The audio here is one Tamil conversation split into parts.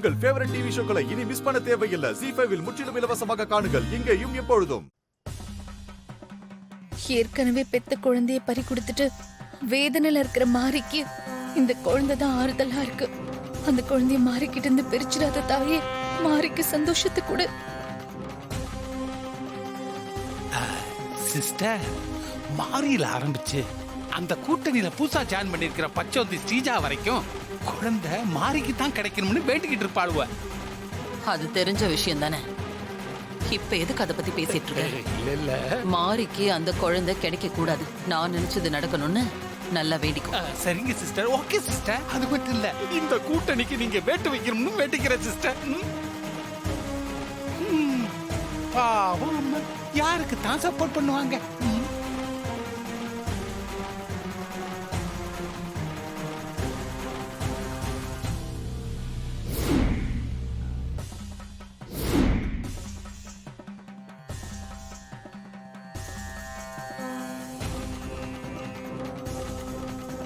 உங்கள் ஃபேவரட் டிவி ஷோக்களை இனி மிஸ் பண்ண தேவையில்லை. ஜீ5 இல் முற்றிலும் இலவசமாக காணுங்கள். இங்கேயும் எப்பொழுதும். ஏற்கனவே பெத்த குழந்தைய பறி கொடுத்துட்டு வேதனையில இருக்கிற மாரிக்கு இந்த குழந்தை தான் ஆறுதலா இருக்கு. அந்த குழந்தைய மாறிக்கிட்டு இருந்து பிரிச்சிடாத தாயே, மாரிக்கு சந்தோஷத்தை கொடு. சிஸ்டர், மாரியில ஆரம்பிச்சு அந்த கூட்டணியில புதுசா ஜாயின் பண்ணிருக்கிற பச்சோந்தி ஸ்ரீஜா வரைக்கும் குழந்தை மாரிக்கு தான் கிடைக்கணும்னு வேண்டிக்கிட்டு இருப்பாளுவ. அது தெரிஞ்ச விஷயம் தானே. இப்ப எதுக்கு அதை பத்தி பேசிட்டு இருக்க? இல்ல மாரிக்கு அந்த குழந்தை கிடைக்க கூடாது. நான் நினைச்சது நடக்கணும்னு நல்லா வேண்டிக்கும். சரிங்க சிஸ்டர், ஓகே சிஸ்டர். அது மட்டும் இல்ல, இந்த கூட்டணிக்கு நீங்க வேட்டு வைக்கணும்னு வேண்டிக்கிறேன் சிஸ்டர். பாவம் அம்மா, யாருக்கு தான் சப்போர்ட் பண்ணுவாங்க?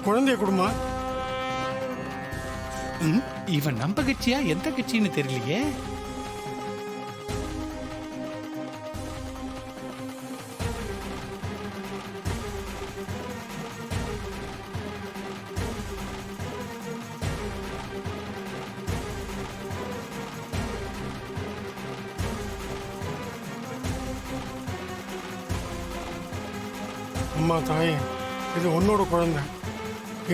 குழந்தைய குடுமா. இவன் நம்ம கட்சியா எந்த கட்சின்னு தெரியலையே. அம்மா தாயே, இது உன்னோட குழந்தை.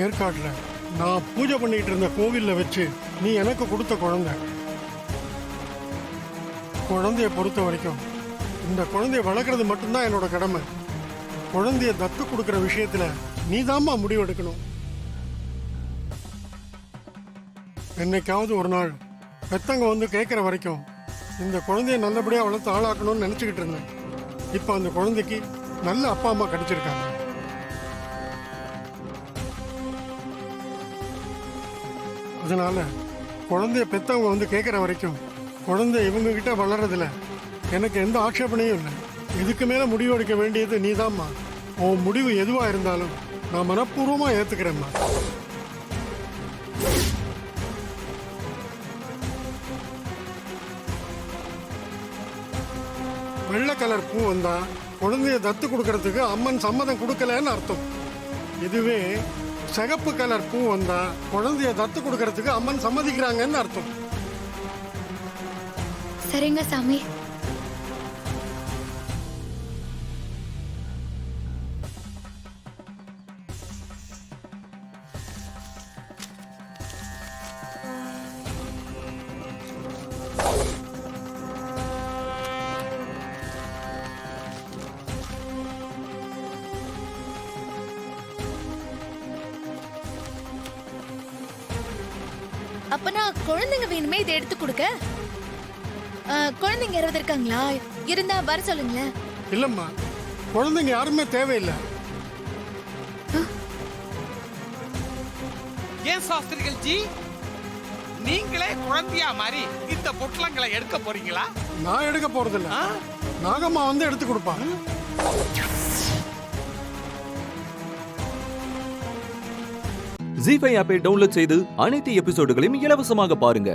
ஏற்காட்டில் நான் பூஜை பண்ணிட்டு இருந்த கோவிலில் வச்சு நீ எனக்கு கொடுத்த குழந்தை. குழந்தைய பொறுத்த வரைக்கும் இந்த குழந்தைய வளர்க்குறது மட்டும்தான் என்னோட கடமை. குழந்தைய தத்து கொடுக்குற விஷயத்துல நீ தாம்மா முடிவெடுக்கணும். என்னைக்காவது ஒரு நாள் பெத்தவங்க வந்து கேட்குற வரைக்கும் இந்த குழந்தைய நல்லபடியாக வளர்த்து ஆளாக்கணும்னு நினச்சிக்கிட்டு இருந்தேன். இப்போ அந்த குழந்தைக்கு நல்ல அப்பா அம்மா கிடைச்சிருக்காங்க. அதனால குழந்தைய பெத்தவங்க வந்து கேட்குற வரைக்கும் குழந்தை இவங்க கிட்ட வளர்றதுல எனக்கு எந்த ஆட்சேபனையும் இல்லை. இதுக்கு மேலே முடிவு எடுக்க வேண்டியது நீதாம்மா. உன் முடிவு எதுவாக இருந்தாலும் நான் மனப்பூர்வமாக ஏற்றுக்கிறேம்மா. வெள்ளை கலர் பூ வந்தா குழந்தைய தத்து கொடுக்கறதுக்கு அம்மன் சம்மதம் கொடுக்கலன்னு அர்த்தம். இதுவே சிகப்பு கலர் பூ வந்தா குழந்தைய தத்து கொடுக்கறதுக்கு அம்மன் சம்மதிக்கிறாங்கன்னு அர்த்தம். சரிங்க சாமி. அப்பனா குழந்தைங்க வேணுமே, இதை எடுத்து கொடுக்க. குழந்தைங்க யாராவது இருக்காங்களா? இருந்தா வர சொல்லுங்களேன். இல்லம்மா, குழந்தைங்க யாருமே தேவையில்லை. ஏன் சாஸ்திரிகள் ஜி, நீங்களே குழந்தையா மாதிரி இந்த பொட்டலங்களை எடுக்க போறீங்களா? நான் எடுக்க போறதில்ல, நாகம்மா வந்து எடுத்து கொடுப்பாங்க. ஜீ5 ஆப்பை டவுன்லோட் செய்து அனைத்து எபிசோடுகளையும் இலவசமாக பாருங்க.